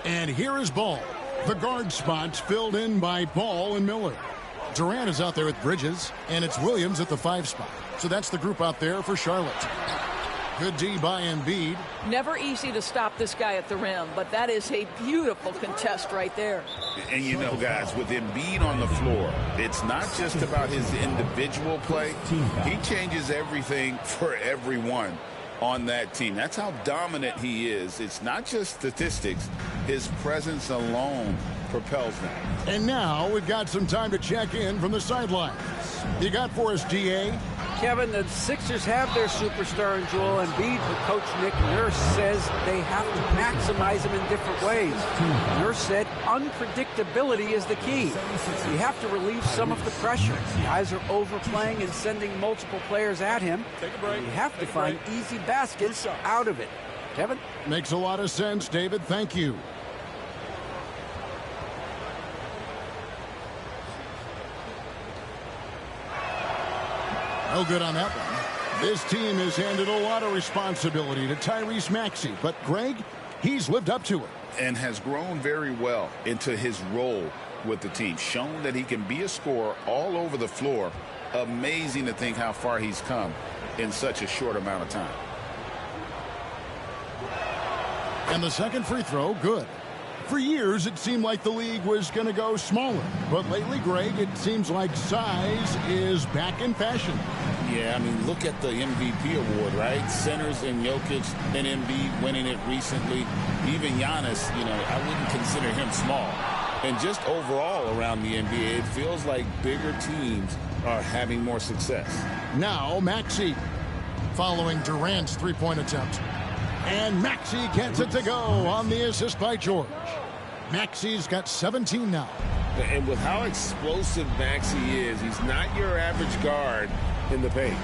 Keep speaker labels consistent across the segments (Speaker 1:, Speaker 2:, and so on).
Speaker 1: And here is Ball. The guard spots filled in by Ball and Miller. Durant is out there with Bridges, and it's Williams at the 5 spot. So that's the group out there for Charlotte. Good D by Embiid.
Speaker 2: Never easy to stop this guy at the rim, but that is a beautiful contest right there.
Speaker 3: And you know, guys, with Embiid on the floor, it's not just about his individual play. He changes everything for everyone on that team. That's how dominant he is. It's not just statistics. His presence alone propels them.
Speaker 1: And now we've got some time to check in from the sidelines. You got for us, DA?
Speaker 4: Kevin, the Sixers have their superstar in Joel Embiid, but Coach Nick Nurse says they have to maximize him in different ways. Nurse said unpredictability is the key. You have to relieve some of the pressure. Guys are overplaying and sending multiple players at him. You have to find easy baskets out of it. Kevin?
Speaker 1: Makes a lot of sense, David. Thank you. No good on that one. This team has handed a lot of responsibility to Tyrese Maxey, but Greg, he's lived up to it.
Speaker 3: And has grown very well into his role with the team. Shown that he can be a scorer all over the floor. Amazing to think how far he's come in such a short amount of time.
Speaker 1: And the second free throw, good. For years, it seemed like the league was going to go smaller. But lately, Greg, it seems like size is back in fashion.
Speaker 3: Yeah, I mean, look at the MVP award, right? Centers and Jokic and Embiid winning it recently. Even Giannis, you know, I wouldn't consider him small. And just overall around the NBA, it feels like bigger teams are having more success.
Speaker 1: Now, Maxey following Durant's three-point attempt. And Maxey gets it to go on the assist by George. Maxey's got 17 now.
Speaker 5: And with how explosive Maxey is, he's not your average guard in the paint.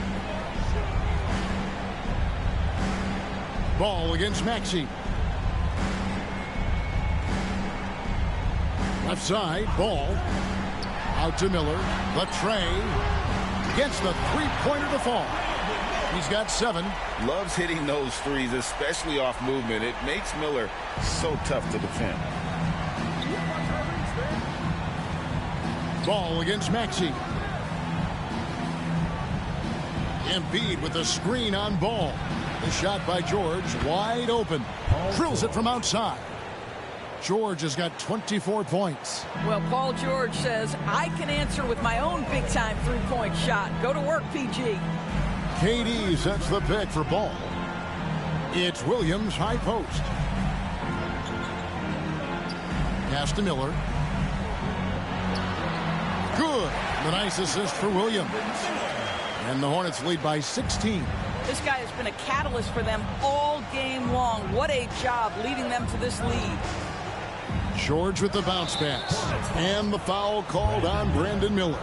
Speaker 1: Ball against Maxey. Left side, Ball. Out to Miller. The tray. Gets the three-pointer to fall. He's got 7.
Speaker 3: Loves hitting those threes, especially off movement. It makes Miller so tough to defend.
Speaker 1: Ball against Maxey. Embiid with the screen on Ball. The shot by George, wide open. Drills it from outside. George has got 24 points.
Speaker 2: Well, Paul George says, I can answer with my own big-time three-point shot. Go to work, PG.
Speaker 1: KD sets the pick for Ball. It's Williams, high post. Pass to Miller. Good. The nice assist for Williams. And the Hornets lead by 16.
Speaker 2: This guy has been a catalyst for them all game long. What a job leading them to this lead.
Speaker 1: George with the bounce pass. And the foul called on Brandon Miller.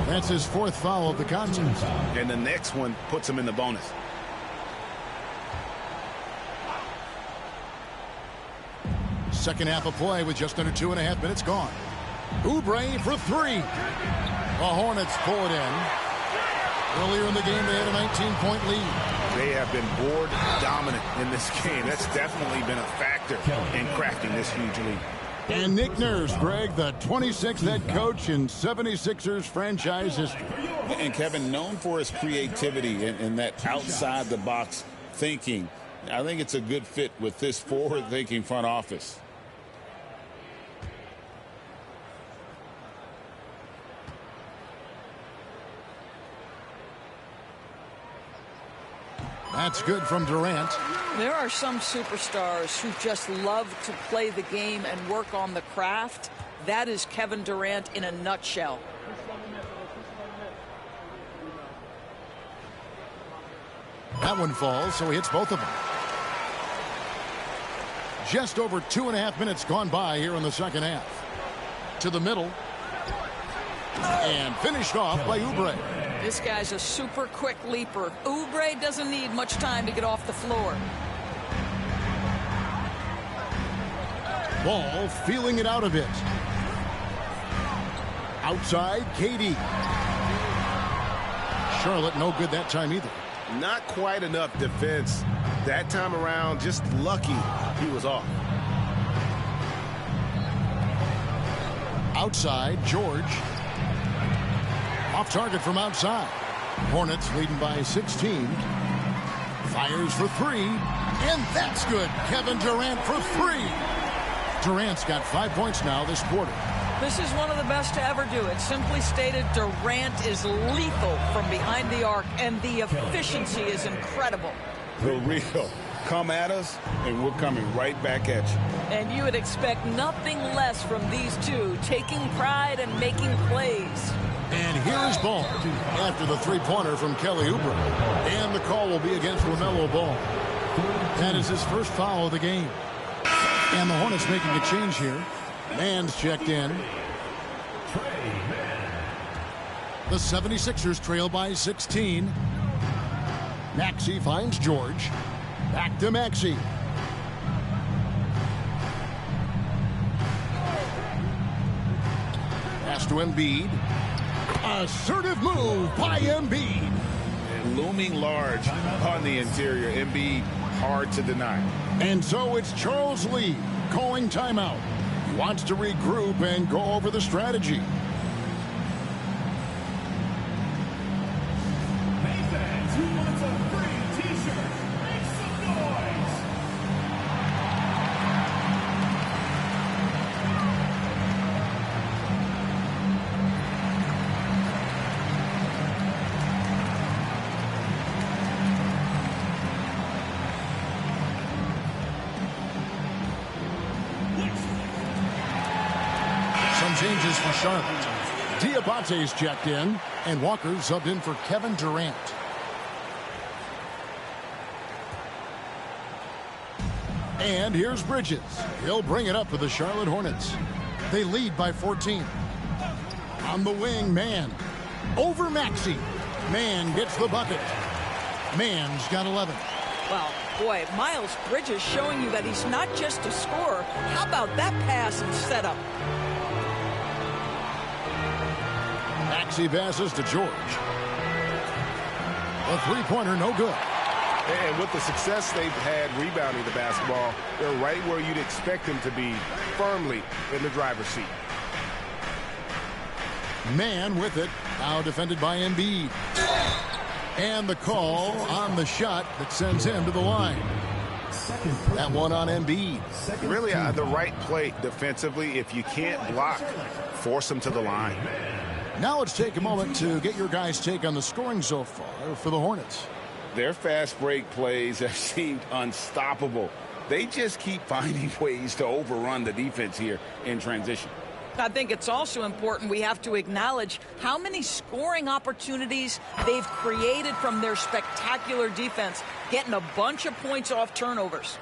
Speaker 1: That's his 4th foul of the contest.
Speaker 3: And the next one puts him in the bonus.
Speaker 1: Second half of play with just under 2.5 minutes gone. Oubre for 3. The Hornets pull it in. Earlier in the game, they had a 19-point lead.
Speaker 3: They have been board dominant in this game. That's definitely been a factor in crafting this huge lead.
Speaker 1: And Nick Nurse, Greg, the 26th head coach in 76ers franchise history.
Speaker 3: And Kevin, known for his creativity and that outside-the-box thinking. I think it's a good fit with this forward-thinking front office.
Speaker 1: That's good from Durant.
Speaker 2: There are some superstars who just love to play the game and work on the craft. That is Kevin Durant in a nutshell.
Speaker 1: That one falls, so he hits both of them. Just over 2.5 minutes gone by here in the second half. To the middle. And finished off by Oubre.
Speaker 2: This guy's a super quick leaper. Oubre doesn't need much time to get off the floor.
Speaker 1: Ball feeling it out a bit. Outside, KD. Charlotte no good that time either.
Speaker 5: Not quite enough defense that time around. Just lucky he was off.
Speaker 1: Outside, George. Off target from outside. Hornets leading by 16. Fires for three. And that's good. Kevin Durant for three. Durant's got 5 points now this quarter.
Speaker 2: This is one of the best to ever do it. Simply stated, Durant is lethal from behind the arc, and the efficiency is incredible.
Speaker 3: The real. Come at us, and we're coming right back at you.
Speaker 2: And you would expect nothing less from these two, taking pride and making plays.
Speaker 1: And here is Ball after the three-pointer from Kelly Oubre. And the call will be against LaMelo Ball. That is his first foul of the game. And the Hornets making a change here. Man's checked in. The 76ers trail by 16. Maxey finds George. Back to Maxey. Pass to Embiid. Assertive move by Embiid.
Speaker 3: And looming large on the interior. Embiid, hard to deny.
Speaker 1: And so it's Charles Lee calling timeout. He wants to regroup and go over the strategy.
Speaker 6: Hey fans, who wants a free t-shirt? Make some noise!
Speaker 1: Some changes for Charlotte. Diabate's checked in, and Walker subbed in for Kevin Durant. And here's Bridges. He'll bring it up for the Charlotte Hornets. They lead by 14. On the wing, Mann. Over Maxey. Mann gets the bucket. Mann's got 11.
Speaker 2: Well, boy, Miles Bridges showing you that he's not just a scorer. How about that pass and setup?
Speaker 1: Maxey passes to George. A three-pointer, no good.
Speaker 5: And with the success they've had rebounding the basketball, they're right where you'd expect them to be, firmly in the driver's seat.
Speaker 1: Mann with it, now defended by Embiid. And the call on the shot that sends him to the line. That one on Embiid.
Speaker 5: Really the right play defensively. If you can't block, force them to the line.
Speaker 1: Now let's take a moment to get your guys' take on the scoring so far for the Hornets.
Speaker 3: Their fast break plays have seemed unstoppable. They just keep finding ways to overrun the defense here in transition.
Speaker 2: I think it's also important we have to acknowledge how many scoring opportunities they've created from their spectacular defense, getting a bunch of points off turnovers.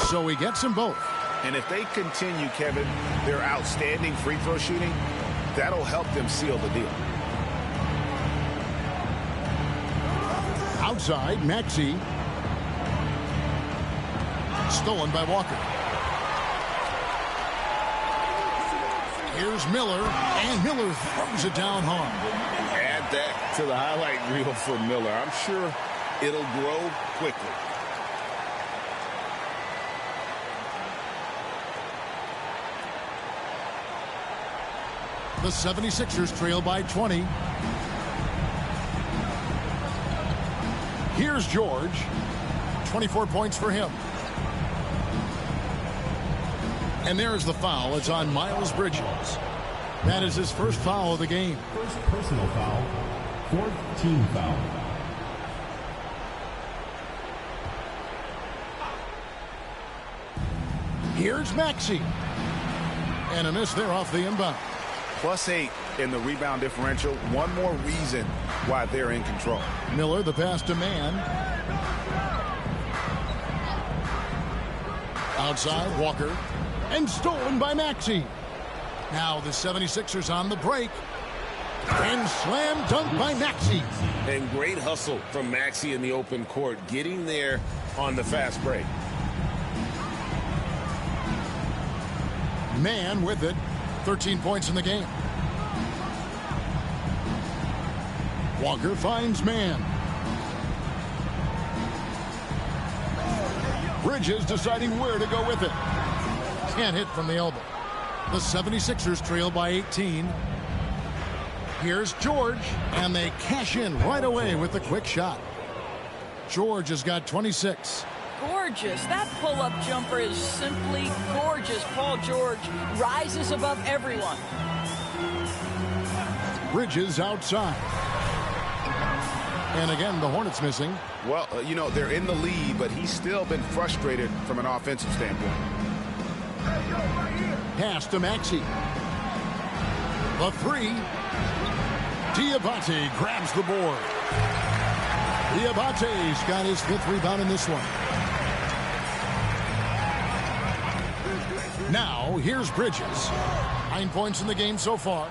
Speaker 1: So he gets them both.
Speaker 5: And if they continue, Kevin, their outstanding free throw shooting, that'll help them seal the deal.
Speaker 1: Outside, Maxey. Stolen by Walker. Here's Miller, and Miller throws it down hard.
Speaker 3: Add that to the highlight reel for Miller. I'm sure it'll grow quickly.
Speaker 1: The 76ers trail by 20. Here's George. 24 points for him. And there's the foul. It's on Miles Bridges. That is his first foul of the game.
Speaker 6: First personal foul, fourth team foul.
Speaker 1: Here's Maxey. And a miss there off the inbound.
Speaker 5: +8 in the rebound differential. One more reason why they're in control.
Speaker 1: Miller, the pass to Mann. Outside, Walker. And stolen by Maxey. Now the 76ers on the break. And slam dunk by Maxey.
Speaker 5: And great hustle from Maxey in the open court, getting there on the fast break.
Speaker 1: Mann with it. 13 points in the game. Walker finds Mann. Bridges deciding where to go with it. Can't hit from the elbow. The 76ers trail by 18. Here's George, and they cash in right away with the quick shot. George has got 26.
Speaker 2: Gorgeous. That pull-up jumper is simply gorgeous. Paul George rises above everyone.
Speaker 1: Bridges outside. And again, the Hornets missing.
Speaker 5: Well, you know, they're in the lead, but he's still been frustrated from an offensive standpoint.
Speaker 1: Pass to Maxey. The three. Diabate grabs the board. Diabate's got his 5th rebound in this one. Now, here's Bridges. 9 points in the game so far.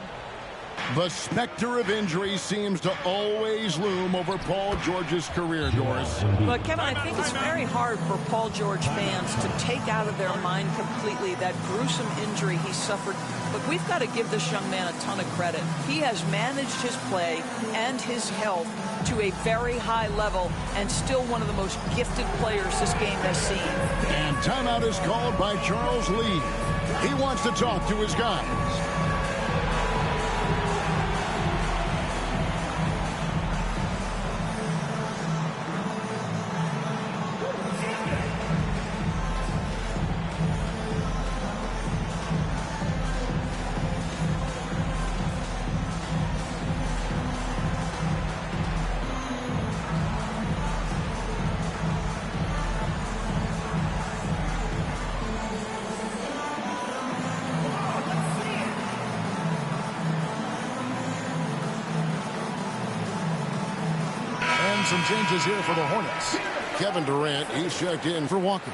Speaker 1: The specter of injury seems to always loom over Paul George's career, Doris.
Speaker 2: But, Kevin, I think it's very hard for Paul George fans to take out of their mind completely that gruesome injury he suffered. But we've got to give this young man a ton of credit. He has managed his play and his health to a very high level and still one of the most gifted players this game has seen.
Speaker 1: And timeout is called by Charles Lee. He wants to talk to his guys. Some changes here for the Hornets. Kevin Durant, he's checked in for Walker.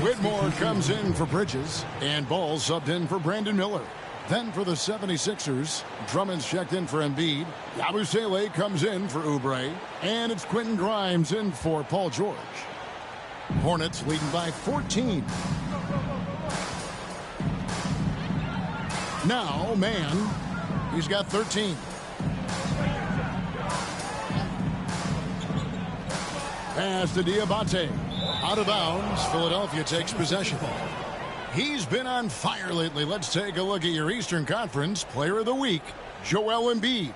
Speaker 1: Whitmore comes in for Bridges, and Ball subbed in for Brandon Miller. Then for the 76ers, Drummond's checked in for Embiid. Yabusele comes in for Oubre, and it's Quentin Grimes in for Paul George. Hornets leading by 14. Now, Mann, he's got 13. Pass to Diabate. Out of bounds. Philadelphia takes possession. He's been on fire lately. Let's take a look at your Eastern Conference Player of the Week, Joel Embiid.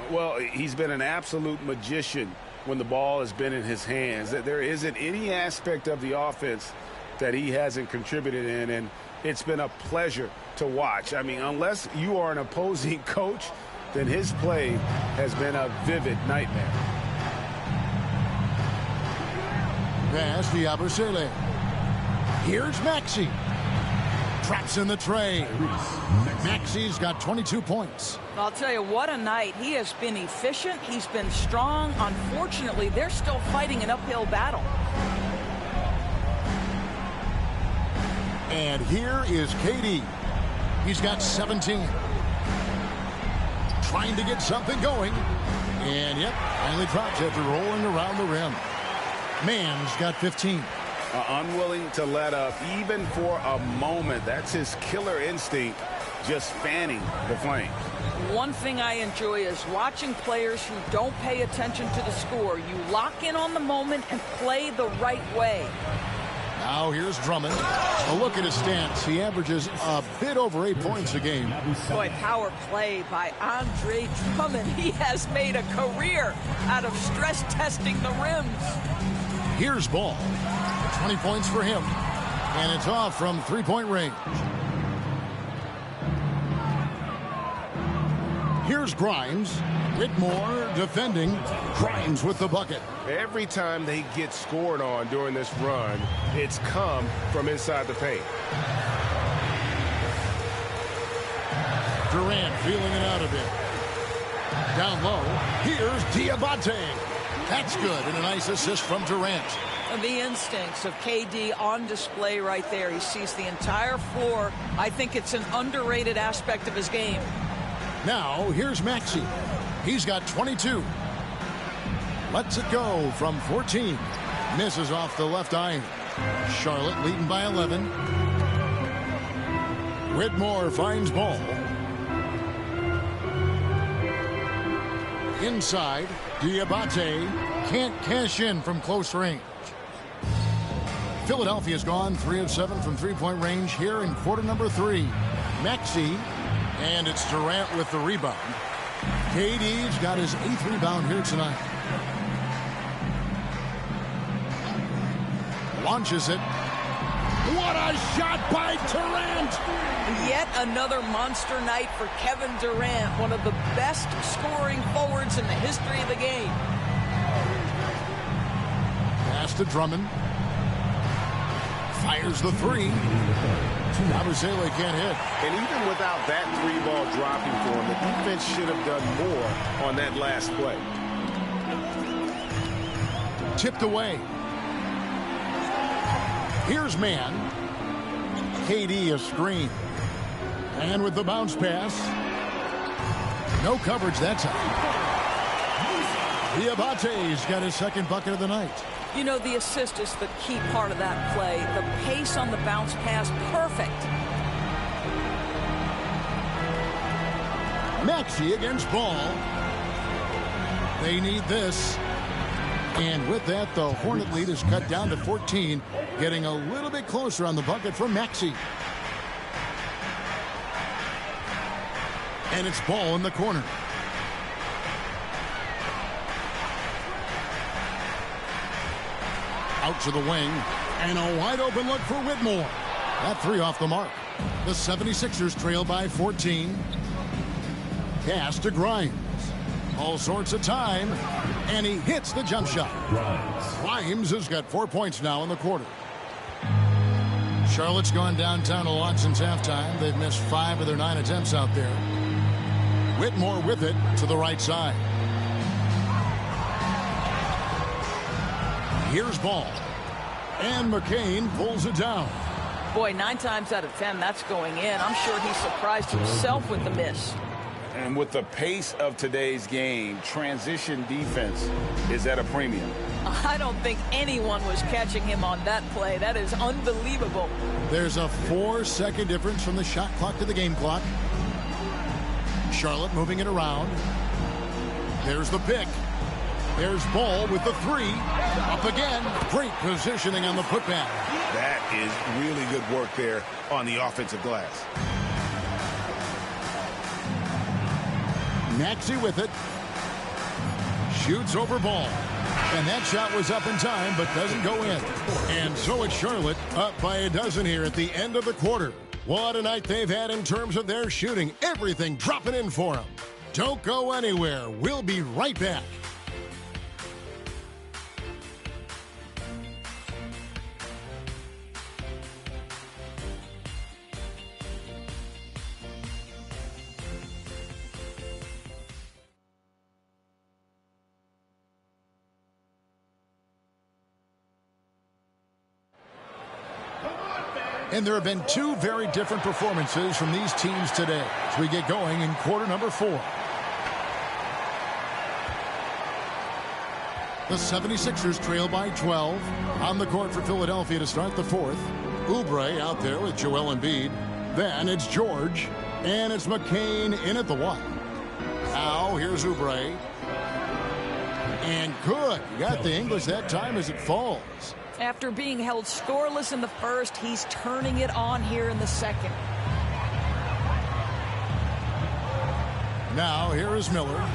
Speaker 5: Well, he's been an absolute magician when the ball has been in his hands. There isn't any aspect of the offense that he hasn't contributed in, and it's been a pleasure to watch. I mean, unless you are an opposing coach, then his play has been a vivid nightmare.
Speaker 1: Pass to Yabusele. Here's Maxey. Traps in the tray. Maxey's got 22 points.
Speaker 2: I'll tell you, what a night. He has been efficient. He's been strong. Unfortunately, they're still fighting an uphill battle.
Speaker 1: And here is KD. He's got 17. Trying to get something going. And, yep, finally drops after rolling around the rim. Mann's got 15.
Speaker 5: Unwilling to let up even for a moment. That's his killer instinct, just fanning the flame.
Speaker 2: One thing I enjoy is watching players who don't pay attention to the score. You lock in on the moment and play the right way.
Speaker 1: Now here's Drummond. A look at his stats. He averages a bit over 8 points a game.
Speaker 2: Boy, power play by Andre Drummond. He has made a career out of stress testing the rims.
Speaker 1: Here's Ball. 20 points for him. And it's off from three-point range. Here's Grimes. Whitmore defending. Grimes with the bucket.
Speaker 5: Every time they get scored on during this run, it's come from inside the paint.
Speaker 1: Durant feeling it out a bit. Down low. Here's Diabate. That's good, and a nice assist from Durant.
Speaker 2: The instincts of KD on display right there. He sees the entire floor. I think it's an underrated aspect of his game.
Speaker 1: Now, here's Maxey. He's got 22. Lets it go from 14. Misses off the left iron. Charlotte leading by 11. Whitmore finds Ball. Inside, Diabate can't cash in from close range. Philadelphia's gone 3 of 7 from three-point range here in quarter number 3. Maxey, and it's Durant with the rebound. KD's got his 8th rebound here tonight. Launches it. What a shot by Durant!
Speaker 2: Yet another monster night for Kevin Durant, one of the best scoring forwards in the history of the game.
Speaker 1: Pass to Drummond. Fires the 3. Abusele can't hit.
Speaker 5: And even without that 3-ball dropping for him, the defense should have done more on that last play.
Speaker 1: Tipped away. Here's man. KD a screen. And with the bounce pass. No coverage that time. Diabate's got his second bucket of the night.
Speaker 2: You know, the assist is the key part of that play. The pace on the bounce pass, perfect.
Speaker 1: Maxey against Ball. They need this. And with that, the Hornet lead is cut down to 14, getting a little bit closer on the bucket from Maxey. And it's Ball in the corner. Out to the wing, and a wide open look for Whitmore. That 3 off the mark. The 76ers trail by 14. Pass to Grimes. All sorts of time, and he hits the jump shot. Grimes has got 4 points now in the quarter. Charlotte's gone downtown a lot since halftime. They've missed 5 of their 9 attempts out there. Whitmore with it to the right side. Here's Ball. And McCain pulls it down.
Speaker 2: Boy, 9 times out of 10, that's going in. I'm sure he surprised himself with the miss.
Speaker 3: And with the pace of today's game, transition defense is at a premium.
Speaker 2: I don't think anyone was catching him on that play. That is unbelievable.
Speaker 1: There's a 4-second difference from the shot clock to the game clock. Charlotte moving it around. There's the pick. There's Ball with the 3. Up again. Great positioning on the putback.
Speaker 3: That is really good work there on the offensive glass.
Speaker 1: Maxey with it. Shoots over Ball. And that shot was up in time, but doesn't go in. And so it's Charlotte up by a dozen here at the end of the quarter. What a night they've had in terms of their shooting. Everything dropping in for them. Don't go anywhere. We'll be right back. And there have been 2 very different performances from these teams today as we get going in quarter number 4. The 76ers trail by 12. On the court for Philadelphia to start the 4th. Oubre out there with Joel Embiid. Then it's George. And it's McCain in at the 1. Now here's Oubre. And good. Got the English that time as it falls.
Speaker 2: After being held scoreless in the first, he's turning it on here in the second.
Speaker 1: Now here is Miller.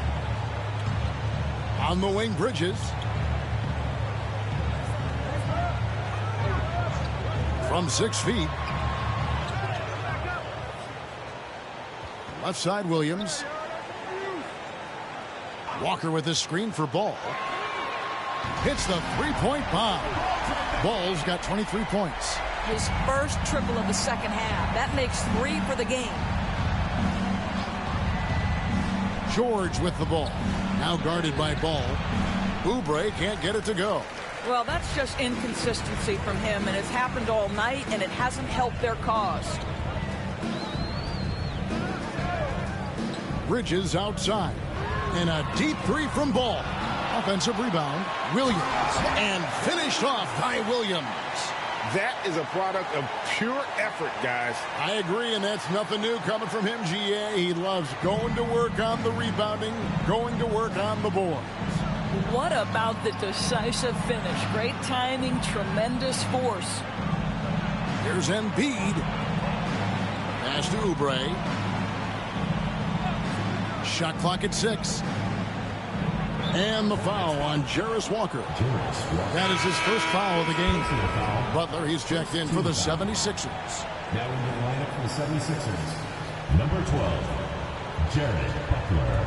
Speaker 1: On the wing, Bridges. From 6 feet. Left side, Williams. Walker with his screen for Ball. Hits the 3-point bomb. Ball's got 23 points.
Speaker 2: His first triple of the second half. That makes 3 for the game.
Speaker 1: George with the ball. Now guarded by Ball. Oubre can't get it to go.
Speaker 2: Well, that's just inconsistency from him, and it's happened all night, and it hasn't helped their cause.
Speaker 1: Bridges outside. And a deep 3 from Ball. Offensive rebound, Williams. And finished off by Williams.
Speaker 5: That is a product of pure effort, guys.
Speaker 1: I agree, and that's nothing new coming from him, GA. He loves going to work on the rebounding, going to work on the boards.
Speaker 2: What about the decisive finish? Great timing, tremendous force.
Speaker 1: Here's Embiid. Pass to Oubre. Shot clock at 6. And the foul on Jarris Walker. That is his first foul of the game. Butler, he's checked in for the 76ers.
Speaker 6: Now in the lineup for the 76ers, number 12, Jared Butler.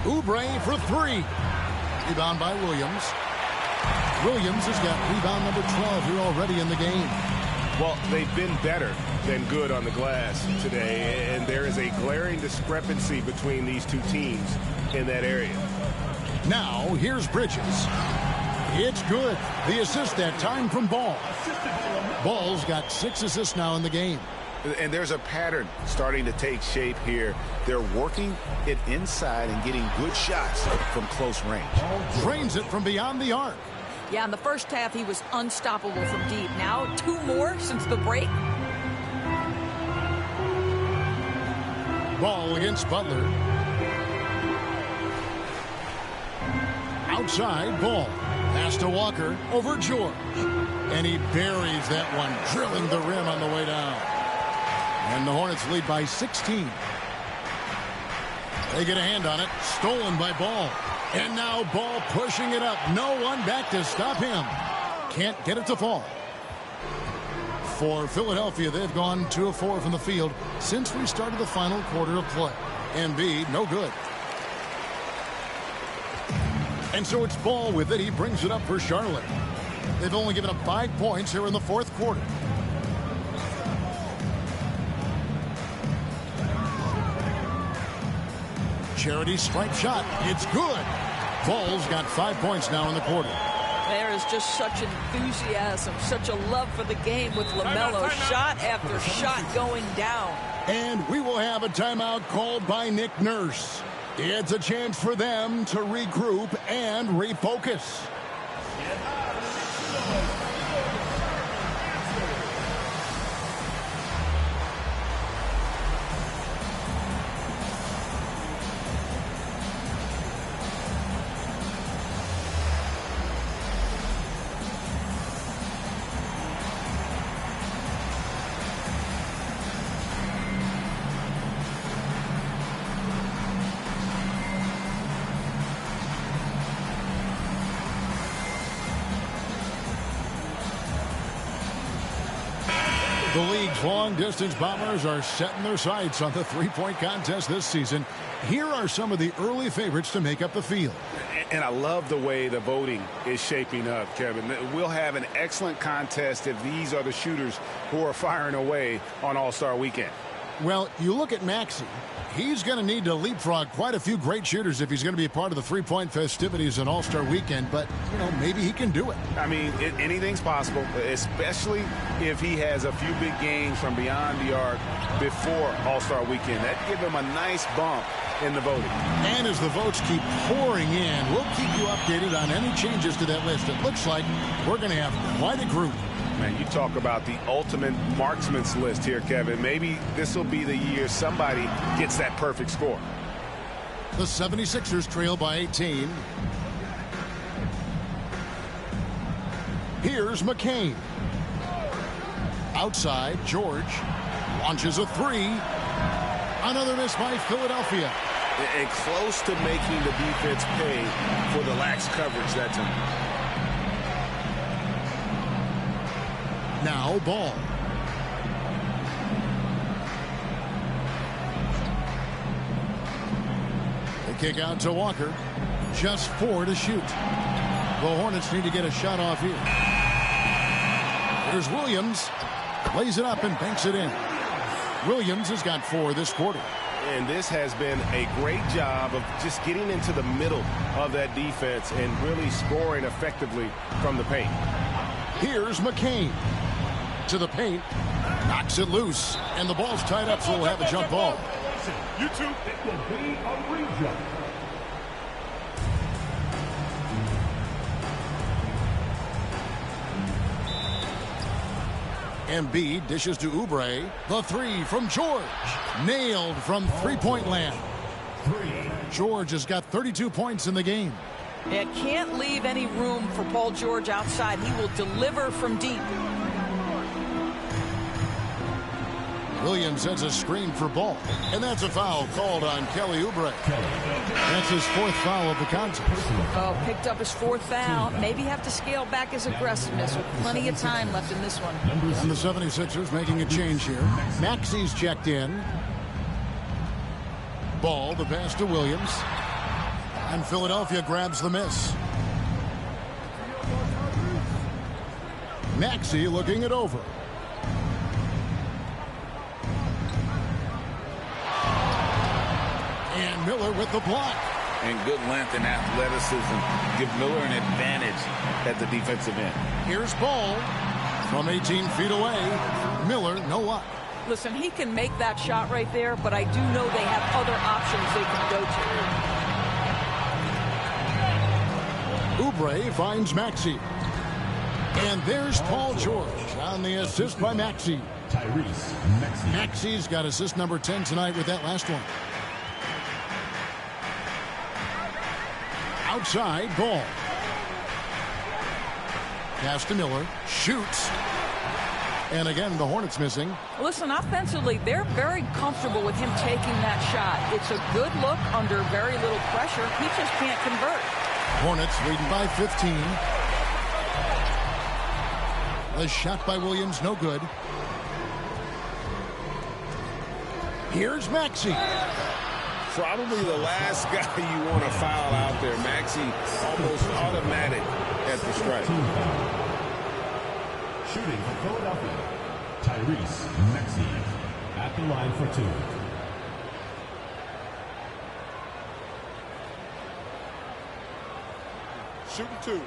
Speaker 1: Oubre for 3. Rebound by Williams. Williams has got rebound number 12 here already in the game.
Speaker 5: Well, they've been better than good on the glass today, and there is a glaring discrepancy between these two teams in that area.
Speaker 1: Now, here's Bridges. It's good. The assist that time from Ball. Ball's got 6 assists now in the game.
Speaker 3: And there's a pattern starting to take shape here. They're working it inside and getting good shots from close range.
Speaker 1: Drains it from beyond the arc.
Speaker 2: Yeah, in the first half, he was unstoppable from deep. Now, 2 more since the break.
Speaker 1: Ball against Butler. Outside, Ball. Pass to Walker over George. And he buries that one, drilling the rim on the way down. And the Hornets lead by 16. They get a hand on it. Stolen by Ball. And now Ball pushing it up. No one back to stop him. Can't get it to fall. For Philadelphia, they've gone 2 of 4 from the field since we started the final quarter of play. Embiid, no good. And so it's Ball with it. He brings it up for Charlotte. They've only given up 5 points here in the 4th quarter. Charity stripe shot. It's good. Ball's got 5 points now in the quarter.
Speaker 2: There is just such enthusiasm, such a love for the game with LaMelo. Shot after shot going down.
Speaker 1: And we will have a timeout called by Nick Nurse. It's a chance for them to regroup and refocus. The league's long-distance bombers are setting their sights on the three-point contest this season. Here are some of the early favorites to make up the field.
Speaker 5: And I love the way the voting is shaping up, Kevin. We'll have an excellent contest if these are the shooters who are firing away on All-Star Weekend.
Speaker 1: Well, you look at Maxey. He's going to need to leapfrog quite a few great shooters if he's going to be a part of the three-point festivities on All-Star Weekend. But, you know, maybe he can do it.
Speaker 5: I mean, anything's possible, especially if he has a few big games from beyond the arc before All-Star Weekend. That'd give him a nice bump in the voting. And
Speaker 1: as the votes keep pouring in, we'll keep you updated on any changes to that list. It looks like we're going to have quite a group.
Speaker 5: Man, you talk about the ultimate marksman's list here, Kevin. Maybe this will be the year somebody gets that perfect score.
Speaker 1: The 76ers trail by 18. Here's McCain. Outside, George launches a three. Another miss by Philadelphia.
Speaker 5: And close to making the defense pay for the lax coverage that time.
Speaker 1: Now Ball. They kick out to Walker. Just 4 to shoot. The Hornets need to get a shot off here. There's Williams. Lays it up and banks it in. Williams has got 4 this quarter.
Speaker 5: And this has been a great job of just getting into the middle of that defense and really scoring effectively from the paint.
Speaker 1: Here's McCain. To the paint, knocks it loose, and the ball's tied up, so we'll have a jump ball.
Speaker 6: You two, it will be a re-jump.
Speaker 1: Embiid dishes to Oubre. The three from George. Nailed from three-point land. George has got 32 points in the game.
Speaker 2: It can't leave any room for Paul George outside. He will deliver from deep.
Speaker 1: Williams sends a screen for Ball. And that's a foul called on Kelly Oubre. That's his fourth foul of the contest.
Speaker 2: Oh, picked up his fourth foul. Maybe have to scale back his aggressiveness with plenty of time left in this one.
Speaker 1: And the 76ers making a change here. Maxey's checked in. Ball, the pass to Williams. And Philadelphia grabs the miss. Maxey looking it over. And Miller with the block.
Speaker 3: And good length and athleticism give Miller an advantage at the defensive end.
Speaker 1: Here's Ball from 18 feet away. Miller, no luck.
Speaker 2: Listen, he can make that shot right there, but I do know they have other options they can go to.
Speaker 1: Oubre finds Maxey. And there's Paul George on the assist by Maxey.
Speaker 6: Tyrese Maxey.
Speaker 1: Maxey's got assist number 10 tonight with that last one. Outside, Ball. Pass to Miller. Shoots. And again, the Hornets missing.
Speaker 2: Listen, offensively, they're very comfortable with him taking that shot. It's a good look under very little pressure. He just can't convert.
Speaker 1: Hornets leading by 15. The shot by Williams, no good. Here's Maxey.
Speaker 5: Probably the last guy you want to foul out there. Maxey almost automatic at the strike.
Speaker 6: Shooting for Philadelphia, Tyrese Maxey at the line for two.
Speaker 5: Shooting two.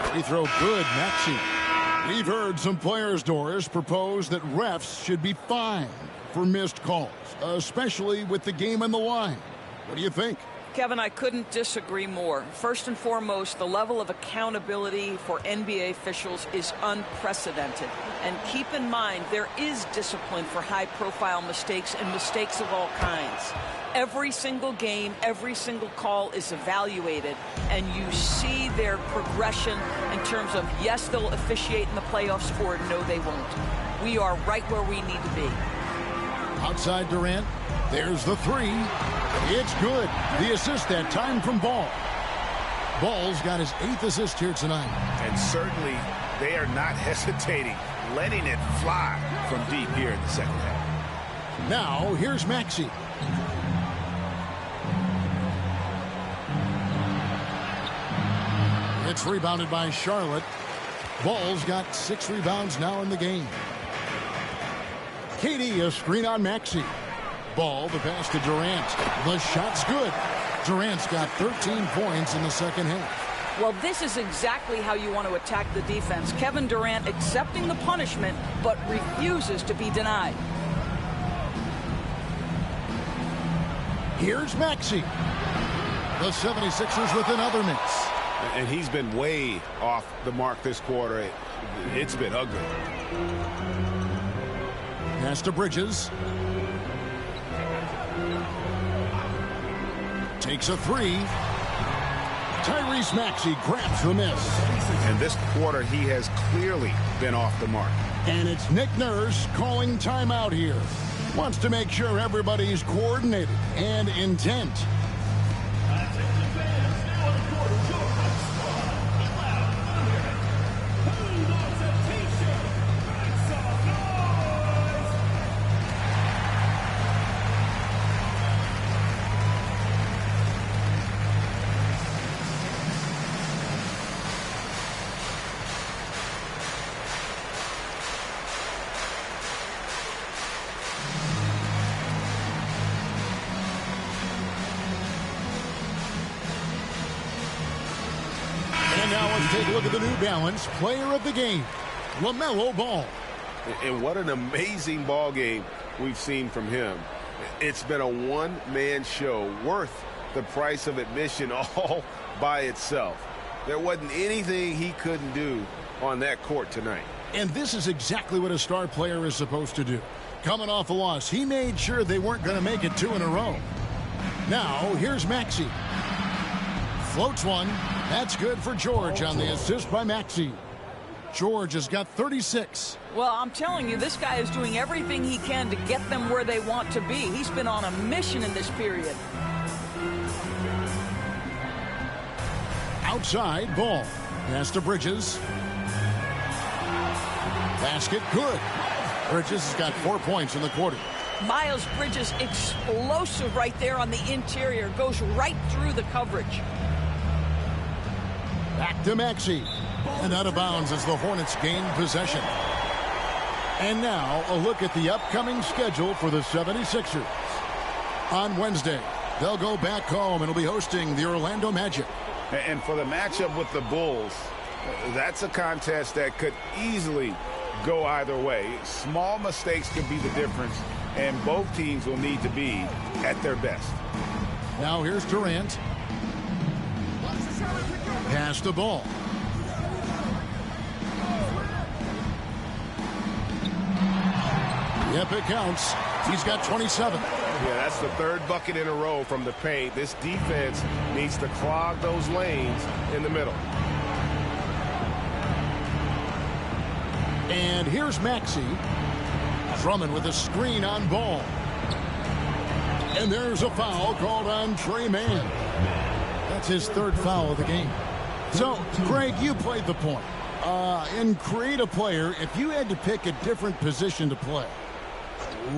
Speaker 1: Free throw good, Maxey. We've heard some players, Doris, propose that refs should be fined for missed calls, especially with the game on the line. What do you think?
Speaker 2: Kevin, I couldn't disagree more. First and foremost, the level of accountability for NBA officials is unprecedented. And keep in mind, there is discipline for high-profile mistakes and mistakes of all kinds. Every single game, every single call is evaluated, and you see their progression in terms of, yes, they'll officiate in the playoffs, or no, they won't. We are right where we need to be.
Speaker 1: Outside Durant. There's the three. It's good. The assist that time from Ball. Ball's got his 8th assist here tonight.
Speaker 5: And certainly they are not hesitating, letting it fly from deep here in the second half.
Speaker 1: Now, here's Maxey. It's rebounded by Charlotte. Ball's got 6 rebounds now in the game. KD, a screen on Maxey. Ball, the pass to Durant. The shot's good. Durant's got 13 points in the second half.
Speaker 2: Well, this is exactly how you want to attack the defense. Kevin Durant accepting the punishment, but refuses to be denied.
Speaker 1: Here's Maxey. The 76ers with another miss.
Speaker 5: And he's been way off the mark this quarter. It's been ugly.
Speaker 1: Pass to Bridges. Takes a three. Tyrese Maxey grabs the miss.
Speaker 5: And this quarter, he has clearly been off the mark.
Speaker 1: And it's Nick Nurse calling timeout here. Wants to make sure everybody's coordinated and intent. And now let's take a look at the New Balance player of the game, LaMelo Ball.
Speaker 5: And what an amazing ball game we've seen from him. It's been a one-man show worth the price of admission all by itself. There wasn't anything he couldn't do on that court tonight.
Speaker 1: And this is exactly what a star player is supposed to do. Coming off a loss, he made sure they weren't going to make it 2 in a row. Now, here's Maxey. Floats one. That's good for George on the assist by Maxey. George has got 36.
Speaker 2: Well, I'm telling you, this guy is doing everything he can to get them where they want to be. He's been on a mission in this period.
Speaker 1: Outside, ball. Pass to Bridges. Basket, good. Bridges has got 4 points in the quarter.
Speaker 2: Miles Bridges explosive right there on the interior. Goes right through the coverage.
Speaker 1: Back to Maxey. And out of bounds as the Hornets gain possession. And now a look at the upcoming schedule for the 76ers. On Wednesday, they'll go back home and will be hosting the Orlando Magic.
Speaker 3: And for the matchup with the Bulls, that's a contest that could easily go either way. Small mistakes could be the difference, and both teams will need to be at their best.
Speaker 1: Now here's Durant. Pass the ball. Yep, it counts. He's got 27.
Speaker 5: Yeah, that's the third bucket in a row from the paint. This defense needs to clog those lanes in the middle.
Speaker 1: And here's Maxey. Drummond with a screen on ball. And there's a foul called on Trey Mann. That's his third foul of the game. So, Greg, you played the point. In creative player, if you had to pick a different position to play,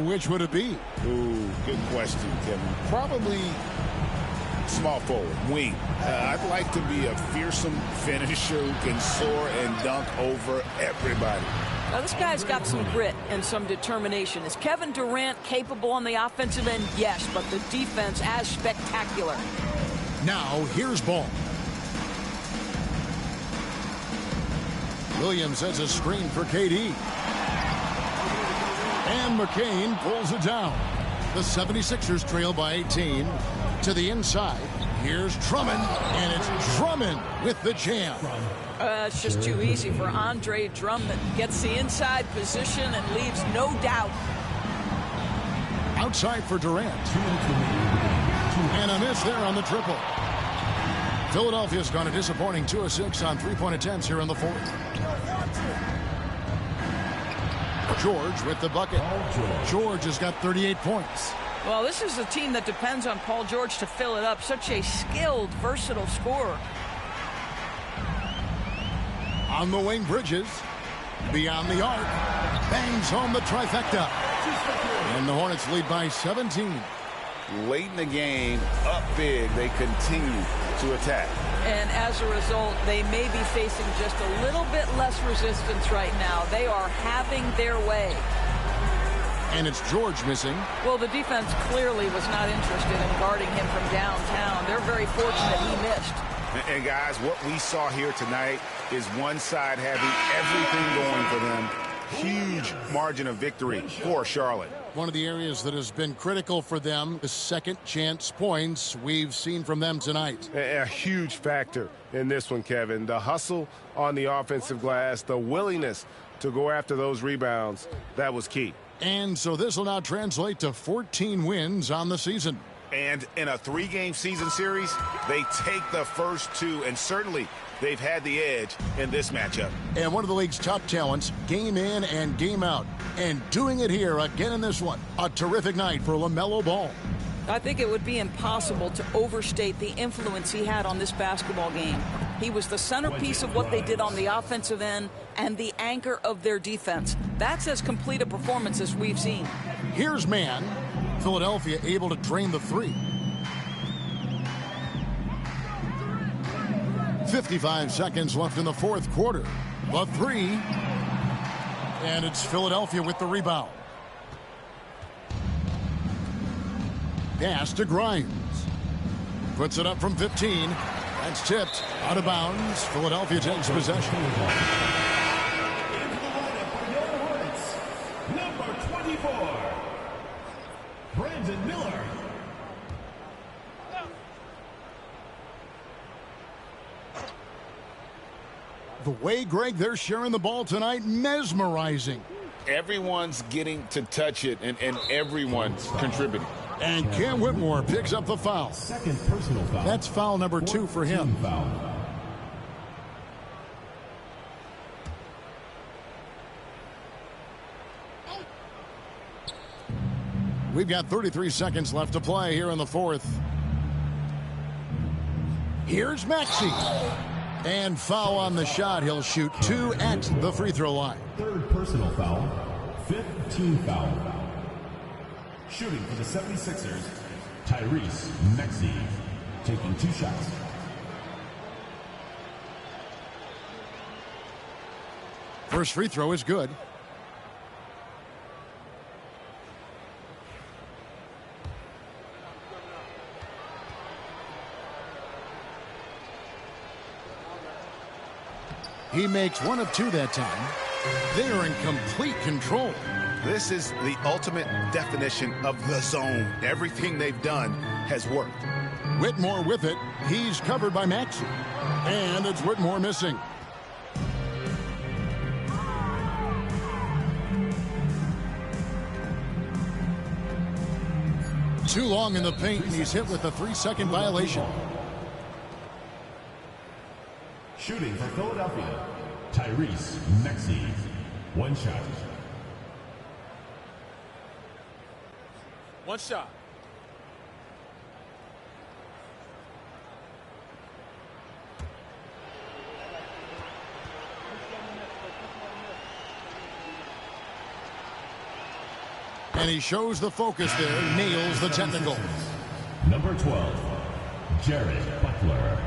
Speaker 1: which would it be?
Speaker 3: Ooh, good question, Kevin. Probably small forward, wing. I'd like to be a fearsome finisher who can soar and dunk over everybody.
Speaker 2: Now, this guy's got some grit and some determination. Is Kevin Durant capable on the offensive end? Yes, but the defense as spectacular.
Speaker 1: Now, here's ball. Williams has a screen for KD. And McCain pulls it down. The 76ers trail by 18. To the inside. Here's Drummond. And it's Drummond with the jam.
Speaker 2: It's just too easy for Andre Drummond. Gets the inside position and leaves no doubt.
Speaker 1: Outside for Durant. And a miss there on the triple. Philadelphia's gone a disappointing 2 of 6 on three-point attempts here in the fourth. George with the bucket. George has got 38 points.
Speaker 2: Well, this is a team that depends on Paul George to fill it up. Such a skilled, versatile scorer.
Speaker 1: On the wing, Bridges. Beyond the arc. Bangs home the trifecta. And the Hornets lead by 17.
Speaker 3: Late in the game, up big, they continue to attack.
Speaker 2: And as a result, they may be facing just a little bit less resistance right now. They are having their way.
Speaker 1: And it's George missing.
Speaker 2: Well, the defense clearly was not interested in guarding him from downtown. They're very fortunate he missed.
Speaker 3: And guys, what we saw here tonight is one side having everything going for them. Huge margin of victory for Charlotte.
Speaker 1: One of the areas that has been critical for them, the second chance points we've seen from them tonight.
Speaker 5: A huge factor in this one, Kevin. The hustle on the offensive glass, the willingness to go after those rebounds, that was key.
Speaker 1: And so this will now translate to 14 wins on the season.
Speaker 3: And in a 3-game season series, they take the first 2, and certainly they've had the edge in this matchup.
Speaker 1: And one of the league's top talents, game in and game out. And doing it here again in this one. A terrific night for LaMelo Ball.
Speaker 2: I think it would be impossible to overstate the influence he had on this basketball game. He was the centerpiece of what they did on the offensive end and the anchor of their defense. That's as complete a performance as we've seen.
Speaker 1: Here's Mann. Philadelphia able to drain the three. 55 seconds left in the fourth quarter. The three. And it's Philadelphia with the rebound. Pass to Grimes. Puts it up from 15. That's tipped. Out of bounds. Philadelphia takes possession.
Speaker 6: Number 24, Brandon Miller.
Speaker 1: The way, Greg, they're sharing the ball tonight, mesmerizing.
Speaker 3: Everyone's getting to touch it, and everyone's contributing.
Speaker 1: And Cam Whitmore picks up the foul.
Speaker 6: Second personal foul.
Speaker 1: That's foul number 2 for him.
Speaker 6: Foul.
Speaker 1: We've got 33 seconds left to play here in the fourth. Here's Maxey. And foul on the shot. He'll shoot 2 at the free throw line.
Speaker 6: Third personal foul. Fifth team foul. Shooting for the 76ers, Tyrese Maxey, taking 2 shots.
Speaker 1: First free throw is good. He makes 1 of 2 that time. They are in complete control.
Speaker 7: This is the ultimate definition of the zone. Everything they've done has worked.
Speaker 1: Whitmore with it. He's covered by Maxey. And it's Whitmore missing. Too long in the paint, and he's hit with a 3-second violation.
Speaker 6: Shooting for Philadelphia, Tyrese Maxey, 1 shot.
Speaker 5: 1 shot.
Speaker 1: And he shows the focus there, nails the technical.
Speaker 6: Number 12, Jared Butler.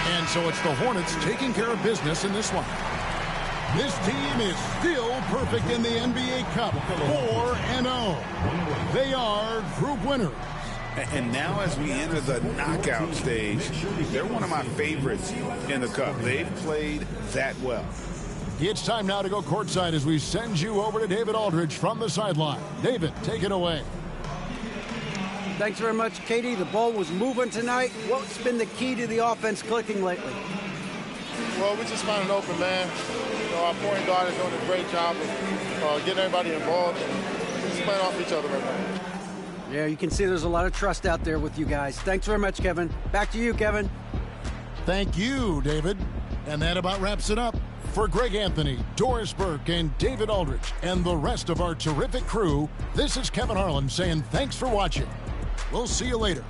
Speaker 1: And so it's the Hornets taking care of business in this one. This team is still perfect in the NBA Cup, 4-0. They are group winners.
Speaker 3: And now as we enter the knockout stage, they're one of my favorites in the Cup. They've played that well.
Speaker 1: It's time now to go courtside as we send you over to David Aldridge from the sideline. David, take it away.
Speaker 4: Thanks very much, Katie. The ball was moving tonight. What's been the key to the offense clicking lately?
Speaker 8: Well, we just found an open man. You know, our point guard is doing a great job of getting everybody involved. And we're just playing off each other right now.
Speaker 4: Yeah, you can see there's a lot of trust out there with you guys. Thanks very much, Kevin. Back to you, Kevin.
Speaker 1: Thank you, David. And that about wraps it up. For Greg Anthony, Doris Burke, and David Aldridge, and the rest of our terrific crew, this is Kevin Harlan saying thanks for watching. We'll see you later.